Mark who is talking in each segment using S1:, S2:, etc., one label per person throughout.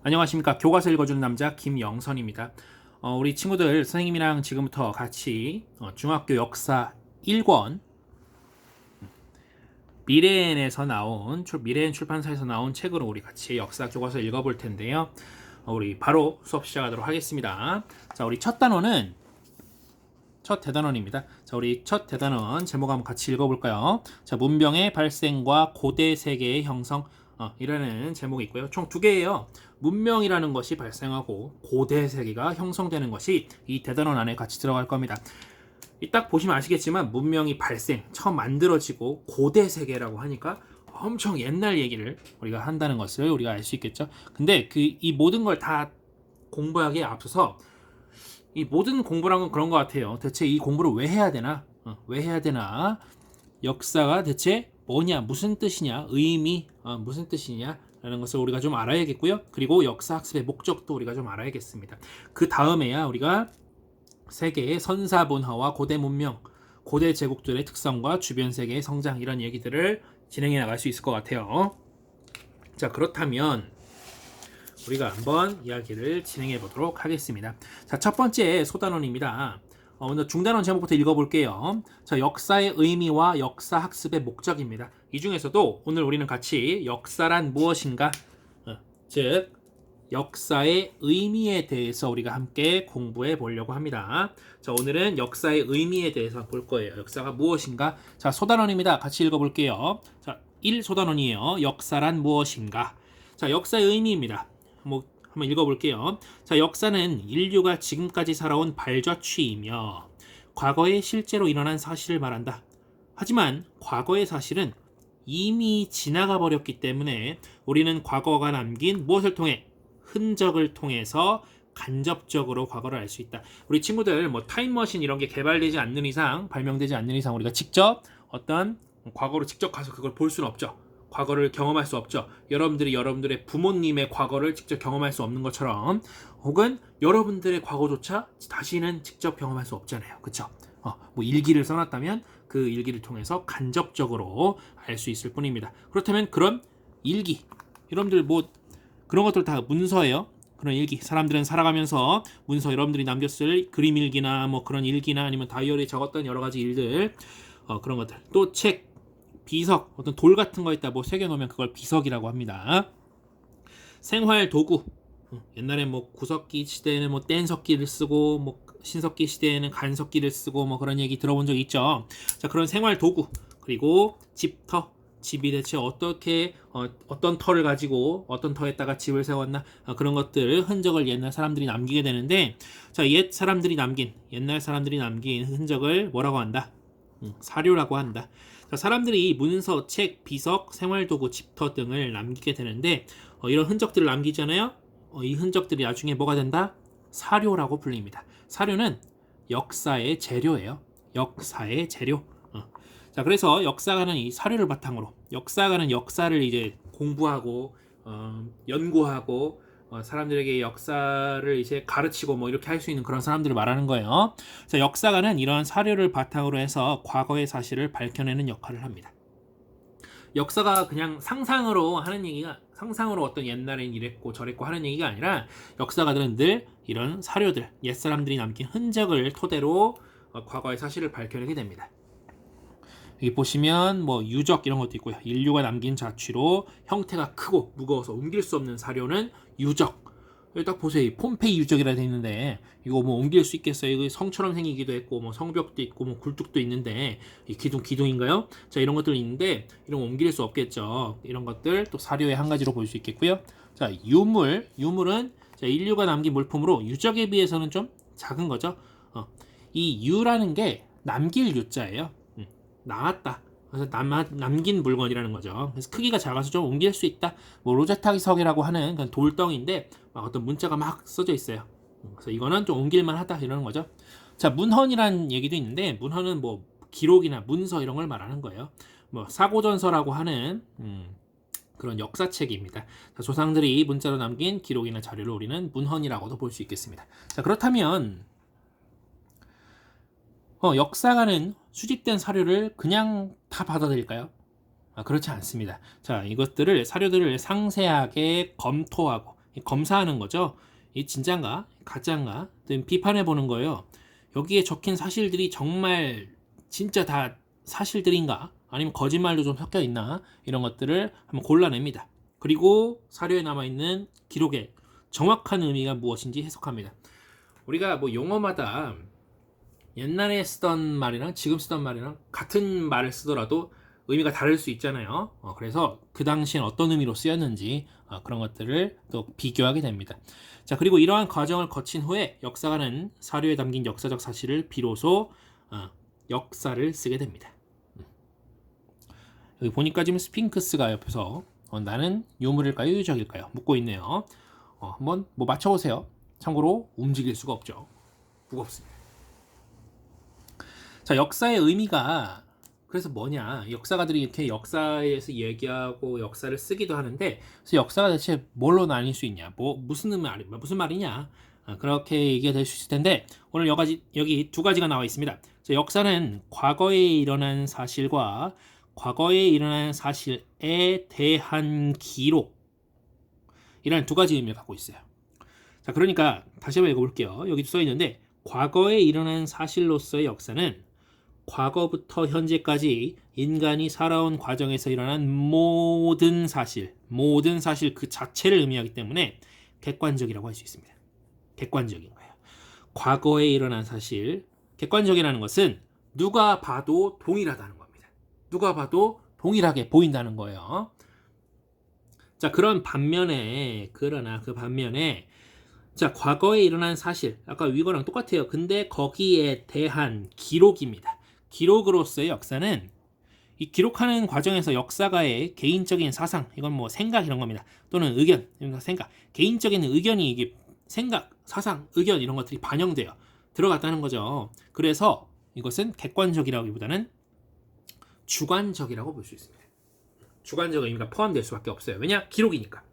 S1: 안녕하십니까. 교과서 읽어주는 남자 김영선입니다. 우리 친구들 선생님이랑 지금부터 같이 중학교 역사 1권 미래엔 출판사에서 나온 책으로 우리 같이 역사 교과서 읽어볼 텐데요. 우리 바로 수업 시작하도록 하겠습니다. 자, 우리 첫 대단원입니다. 자, 우리 첫 대단원 제목 한번 같이 읽어볼까요? 자, 문명의 발생과 고대 세계의 형성 이라는 제목이 있고요. 총 두 개예요. 문명이라는 것이 발생하고 고대 세계가 형성되는 것이 이 대단원 안에 같이 들어갈 겁니다. 딱 보시면 아시겠지만 문명이 처음 만들어지고 고대 세계라고 하니까 엄청 옛날 얘기를 우리가 한다는 것을 우리가 알 수 있겠죠. 근데 이 모든 걸 다 공부하기에 앞서서 이 모든 공부란 건 그런 것 같아요. 대체 이 공부를 왜 해야 되나? 왜 해야 되나? 역사가 대체 뭐냐? 무슨 뜻이냐? 의미 무슨 뜻이냐? 라는 것을 우리가 좀 알아야겠고요. 그리고 역사학습의 목적도 우리가 좀 알아야겠습니다. 그 다음에야 우리가 세계의 선사문화와 고대 문명, 고대 제국들의 특성과 주변 세계의 성장 이런 얘기들을 진행해 나갈 수 있을 것 같아요. 자, 그렇다면 우리가 한번 이야기를 진행해 보도록 하겠습니다. 자, 첫 번째 소단원입니다. 먼저 중단원 제목부터 읽어볼게요. 자, 역사의 의미와 역사 학습의 목적입니다. 이 중에서도 오늘 우리는 같이 역사란 무엇인가, 즉 역사의 의미에 대해서 우리가 함께 공부해 보려고 합니다. 자, 오늘은 역사의 의미에 대해서 볼 거예요. 역사가 무엇인가? 자, 소단원입니다. 같이 읽어볼게요. 자, 1소단원이에요. 역사란 무엇인가? 자, 역사의 의미입니다. 한번 읽어볼게요. 자, 역사는 인류가 지금까지 살아온 발자취이며 과거에 실제로 일어난 사실을 말한다. 하지만 과거의 사실은 이미 지나가 버렸기 때문에 우리는 과거가 남긴 무엇을 통해? 흔적을 통해서 간접적으로 과거를 알 수 있다. 우리 친구들 타임머신 이런 게 개발되지 않는 이상, 발명되지 않는 이상 우리가 직접 어떤 과거로 직접 가서 그걸 볼 수는 없죠. 과거를 경험할 수 없죠. 여러분들의 부모님의 과거를 직접 경험할 수 없는 것처럼, 혹은 여러분들의 과거조차 다시는 직접 경험할 수 없잖아요. 그쵸? 일기를 써놨다면 그 일기를 통해서 간접적으로 알 수 있을 뿐입니다. 그렇다면 그런 일기, 여러분들 그런 것들 다 문서예요. 그런 일기, 사람들은 살아가면서 문서, 여러분들이 남겼을 그림 일기나 그런 일기나 아니면 다이어리에 적었던 여러 가지 일들, 그런 것들, 또 책, 비석, 어떤 돌 같은 거 있다 새겨놓으면 그걸 비석이라고 합니다. 생활 도구, 옛날에 구석기 시대에는 뗀석기를 쓰고 신석기 시대에는 간석기를 쓰고 그런 얘기 들어본 적 있죠. 자, 그런 생활 도구, 그리고 집터, 집이 대체 어떻게 어떤 터를 가지고 어떤 터에다가 집을 세웠나, 그런 것들 흔적을 옛날 사람들이 남기게 되는데, 자, 옛날 사람들이 남긴 흔적을 뭐라고 한다? 사료라고 한다. 자, 사람들이 문서, 책, 비석, 생활도구, 집터 등을 남기게 되는데 이런 흔적들을 남기잖아요. 이 흔적들이 나중에 뭐가 된다? 사료라고 불립니다. 사료는 역사의 재료예요. 역사의 재료. 자, 그래서 역사가는 이 사료를 바탕으로, 역사가는 역사를 이제 공부하고 연구하고 사람들에게 역사를 이제 가르치고 이렇게 할 수 있는 그런 사람들을 말하는 거예요. 자, 역사가는 이러한 사료를 바탕으로 해서 과거의 사실을 밝혀내는 역할을 합니다. 역사가 그냥 상상으로 어떤 옛날엔 이랬고 저랬고 하는 얘기가 아니라, 역사가들은 늘 이런 사료들, 옛사람들이 남긴 흔적을 토대로 과거의 사실을 밝혀내게 됩니다. 여기 보시면 유적 이런 것도 있고요. 인류가 남긴 자취로 형태가 크고 무거워서 옮길 수 없는 사료는 유적. 여기 딱 보세요. 폼페이 유적이라 되어 있는데 이거 옮길 수 있겠어요? 이거 성처럼 생기기도 했고 성벽도 있고 굴뚝도 있는데 이 기둥인가요? 자, 이런 것들이 있는데 이런 거 옮길 수 없겠죠. 이런 것들 또 사료의 한 가지로 볼 수 있겠고요. 자, 유물은 자, 인류가 남긴 물품으로 유적에 비해서는 좀 작은 거죠. 이 유라는 게 남길 유자예요. 나왔다. 그래서 남긴 물건이라는 거죠. 그래서 크기가 작아서 좀 옮길 수 있다. 로제타기석이라고 하는 그런 돌덩이인데 어떤 문자가 막 써져 있어요. 그래서 이거는 좀 옮길만 하다 이러는 거죠. 자, 문헌이라는 얘기도 있는데, 문헌은 기록이나 문서 이런 걸 말하는 거예요. 사고전서라고 하는 그런 역사책입니다. 자, 조상들이 문자로 남긴 기록이나 자료를 우리는 문헌이라고도 볼 수 있겠습니다. 자, 그렇다면 역사가는 수집된 사료를 그냥 다 받아들일까요? 그렇지 않습니다. 자, 사료들을 상세하게 검토하고 검사하는 거죠. 이 진짠가 가짠가 비판해 보는 거예요. 여기에 적힌 사실들이 정말 진짜 다 사실들인가 아니면 거짓말도 좀 섞여 있나 이런 것들을 한번 골라냅니다. 그리고 사료에 남아있는 기록의 정확한 의미가 무엇인지 해석합니다. 우리가 뭐 용어마다 옛날에 쓰던 말이랑 지금 쓰던 말이랑 같은 말을 쓰더라도 의미가 다를 수 있잖아요. 그래서 그 당시엔 어떤 의미로 쓰였는지 그런 것들을 또 비교하게 됩니다. 자, 그리고 이러한 과정을 거친 후에 역사가는 사료에 담긴 역사적 사실을 비로소 역사를 쓰게 됩니다. 여기 보니까 지금 스핑크스가 옆에서 나는 유물일까요, 유적일까요? 묻고 있네요. 한번 뭐 맞춰보세요. 참고로 움직일 수가 없죠. 무겁습니다. 자, 역사의 의미가 그래서 뭐냐? 역사가들이 이렇게 역사에서 얘기하고 역사를 쓰기도 하는데, 그래서 역사가 대체 뭘로 나뉠 수 있냐? 무슨 말이냐? 그렇게 얘기가 될 수 있을 텐데, 오늘 여기 두 가지가 나와 있습니다. 자, 역사는 과거에 일어난 사실과 과거에 일어난 사실에 대한 기록, 이라는 두 가지 의미를 갖고 있어요. 자, 그러니까 다시 한번 읽어볼게요. 여기도 써 있는데, 과거에 일어난 사실로서의 역사는 과거부터 현재까지 인간이 살아온 과정에서 일어난 모든 사실 그 자체를 의미하기 때문에 객관적이라고 할 수 있습니다. 객관적인 거예요. 과거에 일어난 사실, 객관적이라는 것은 누가 봐도 동일하다는 겁니다. 누가 봐도 동일하게 보인다는 거예요. 자, 그러나 그 반면에 자, 과거에 일어난 사실, 아까 위거랑 똑같아요. 근데 거기에 대한 기록입니다. 기록으로서의 역사는 이 기록하는 과정에서 역사가의 개인적인 사상, 이건 뭐 생각 이런 겁니다. 또는 의견, 생각, 개인적인 의견이 이게 생각, 사상, 의견 이런 것들이 반영돼요. 들어갔다는 거죠. 그래서 이것은 객관적이라기보다는 주관적이라고 볼 수 있습니다. 주관적 의미가 포함될 수밖에 없어요. 왜냐? 기록이니까.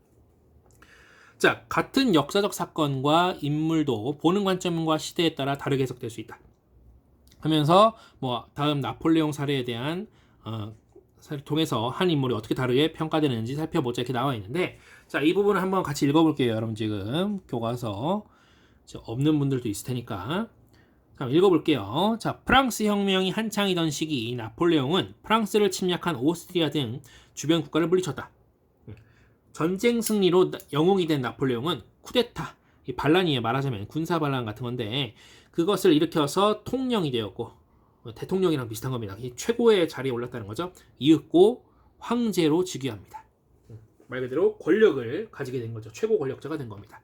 S1: 자, 같은 역사적 사건과 인물도 보는 관점과 시대에 따라 다르게 해석될 수 있다. 하면서 뭐 다음 나폴레옹 사례에 대한 사례를 통해서 한 인물이 어떻게 다르게 평가되는지 살펴보자 이렇게 나와 있는데, 자, 이 부분을 한번 같이 읽어볼게요. 여러분 지금 교과서 없는 분들도 있을 테니까 한번 읽어볼게요. 자, 프랑스 혁명이 한창이던 시기 나폴레옹은 프랑스를 침략한 오스트리아 등 주변 국가를 물리쳤다. 전쟁 승리로 영웅이 된 나폴레옹은 쿠데타, 이 반란이에요. 말하자면 군사 반란 같은 건데 그것을 일으켜서 통령이 되었고, 대통령이랑 비슷한 겁니다. 최고의 자리에 올랐다는 거죠. 이윽고 황제로 즉위합니다. 말 그대로 권력을 가지게 된 거죠. 최고 권력자가 된 겁니다.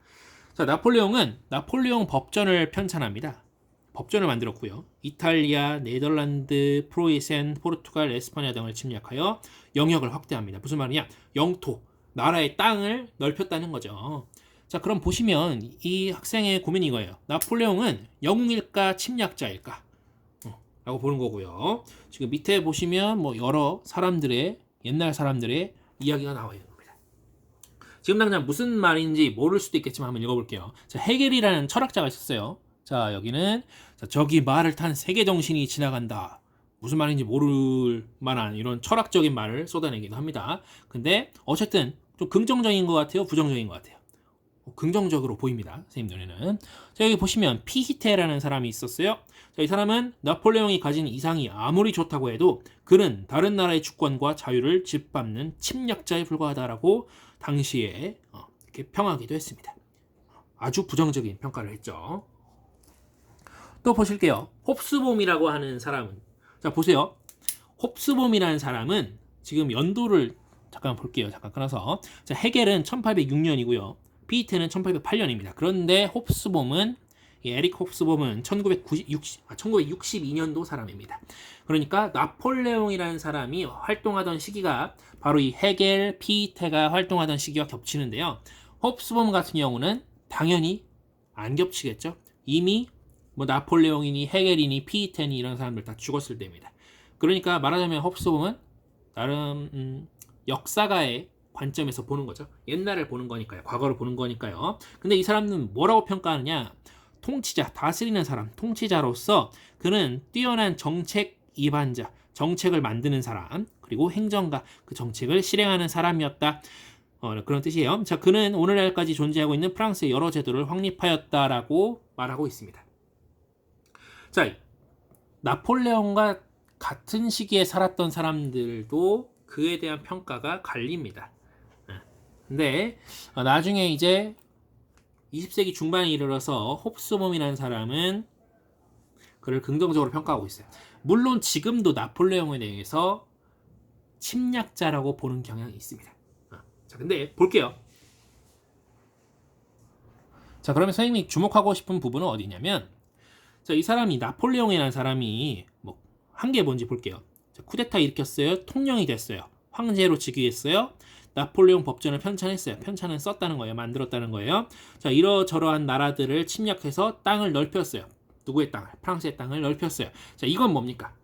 S1: 자, 나폴레옹은 나폴레옹 법전을 편찬합니다. 법전을 만들었고요. 이탈리아, 네덜란드, 프로이센, 포르투갈, 에스파냐 등을 침략하여 영역을 확대합니다. 무슨 말이냐? 영토, 나라의 땅을 넓혔다는 거죠. 자, 그럼 보시면 이 학생의 고민이 이거예요. 나폴레옹은 영웅일까 침략자일까? 라고 보는 거고요. 지금 밑에 보시면 뭐 여러 사람들의, 옛날 사람들의 이야기가 나와 있는 겁니다. 지금 당장 무슨 말인지 모를 수도 있겠지만 한번 읽어볼게요. 자, 헤겔이라는 철학자가 있었어요. 자, 여기는 저기 말을 탄 세계 정신이 지나간다. 무슨 말인지 모를 만한 이런 철학적인 말을 쏟아내기도 합니다. 근데 어쨌든 좀 긍정적인 것 같아요? 부정적인 것 같아요? 긍정적으로 보입니다. 선생님 눈에는. 자, 여기 보시면 피히테라는 사람이 있었어요. 자, 이 사람은 나폴레옹이 가진 이상이 아무리 좋다고 해도 그는 다른 나라의 주권과 자유를 짓밟는 침략자에 불과하다라고 당시에 이렇게 평하기도 했습니다. 아주 부정적인 평가를 했죠. 또 보실게요. 홉스봄이라고 하는 사람은, 자, 보세요. 홉스봄이라는 사람은 지금 연도를 잠깐 볼게요. 잠깐 끊어서. 자, 헤겔은 1806년이고요. 피히테는 1808년입니다. 그런데 에릭 홉스봄은 1962년도 사람입니다. 그러니까 나폴레옹이라는 사람이 활동하던 시기가 바로 이 헤겔, 피히테가 활동하던 시기와 겹치는데요. 홉스봄 같은 경우는 당연히 안 겹치겠죠. 이미 뭐 나폴레옹이니 헤겔이니 피히테니 이런 사람들 다 죽었을 때입니다. 그러니까 말하자면 홉스봄은 나름 역사가의 관점에서 보는 거죠. 옛날을 보는 거니까요. 과거를 보는 거니까요. 근데 이 사람은 뭐라고 평가하느냐? 통치자, 다스리는 사람, 통치자로서 그는 뛰어난 정책 이반자, 정책을 만드는 사람, 그리고 행정가, 그 정책을 실행하는 사람이었다. 그런 뜻이에요. 자, 그는 오늘날까지 존재하고 있는 프랑스의 여러 제도를 확립하였다라고 말하고 있습니다. 자, 나폴레옹과 같은 시기에 살았던 사람들도 그에 대한 평가가 갈립니다. 근데 나중에 이제 20세기 중반에 이르러서 홉스봄이라는 사람은 그를 긍정적으로 평가하고 있어요. 물론 지금도 나폴레옹에 대해서 침략자라고 보는 경향이 있습니다. 자, 근데 볼게요. 자, 그러면 선생님이 주목하고 싶은 부분은 어디냐면, 자, 이 사람이 나폴레옹이라는 사람이 뭐 한 게 뭔지 볼게요. 자, 쿠데타 일으켰어요. 통령이 됐어요. 황제로 즉위했어요. 나폴레옹 법전을 편찬했어요. 편찬은 썼다는 거예요. 만들었다는 거예요. 자, 이러저러한 나라들을 침략해서 땅을 넓혔어요. 누구의 땅을? 프랑스의 땅을 넓혔어요. 자, 이건 뭡니까?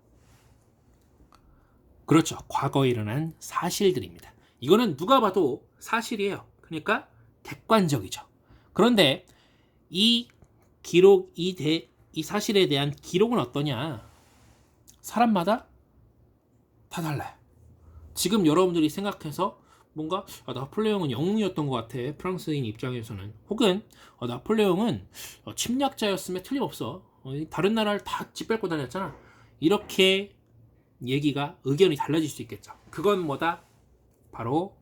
S1: 그렇죠. 과거에 일어난 사실들입니다. 이거는 누가 봐도 사실이에요. 그러니까 객관적이죠. 그런데 이 기록, 이 사실에 대한 기록은 어떠냐? 사람마다 다 달라요. 지금 여러분들이 생각해서 뭔가 나폴레옹은 영웅이었던 것 같아. 프랑스인 입장에서는. 혹은 나폴레옹은 침략자였으면 틀림없어. 다른 나라를 다 짓밟고 다녔잖아. 이렇게 얘기가 의견이 달라질 수 있겠죠. 그건 뭐다? 바로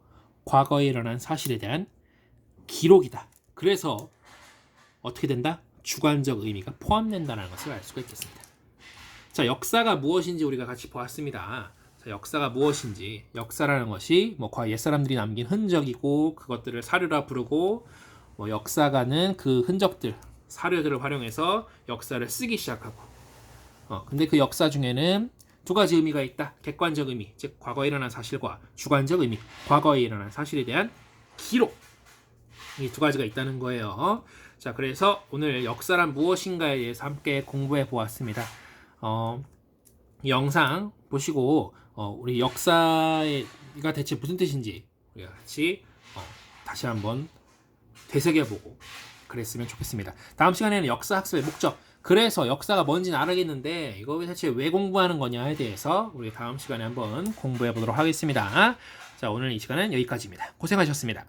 S1: 과거에 일어난 사실에 대한 기록이다. 그래서 어떻게 된다? 주관적 의미가 포함된다는 것을 알 수가 있겠습니다. 자, 역사가 무엇인지 우리가 같이 보았습니다. 자, 역사가 무엇인지, 역사라는 것이 뭐 옛사람들이 남긴 흔적이고 그것들을 사료라 부르고, 뭐 역사가는 그 흔적들, 사료들을 활용해서 역사를 쓰기 시작하고, 근데 그 역사 중에는 두 가지 의미가 있다. 객관적 의미, 즉 과거에 일어난 사실과 주관적 의미, 과거에 일어난 사실에 대한 기록, 이 두 가지가 있다는 거예요. 자, 그래서 오늘 역사란 무엇인가에 대해서 함께 공부해 보았습니다. 이 영상 보시고 우리 역사가 대체 무슨 뜻인지 우리가 같이 다시 한번 되새겨보고 그랬으면 좋겠습니다. 다음 시간에는 역사 학습의 목적, 그래서 역사가 뭔지는 알겠는데 이거 대체 왜 공부하는 거냐에 대해서 우리 다음 시간에 한번 공부해 보도록 하겠습니다. 자, 오늘 이 시간은 여기까지입니다. 고생하셨습니다.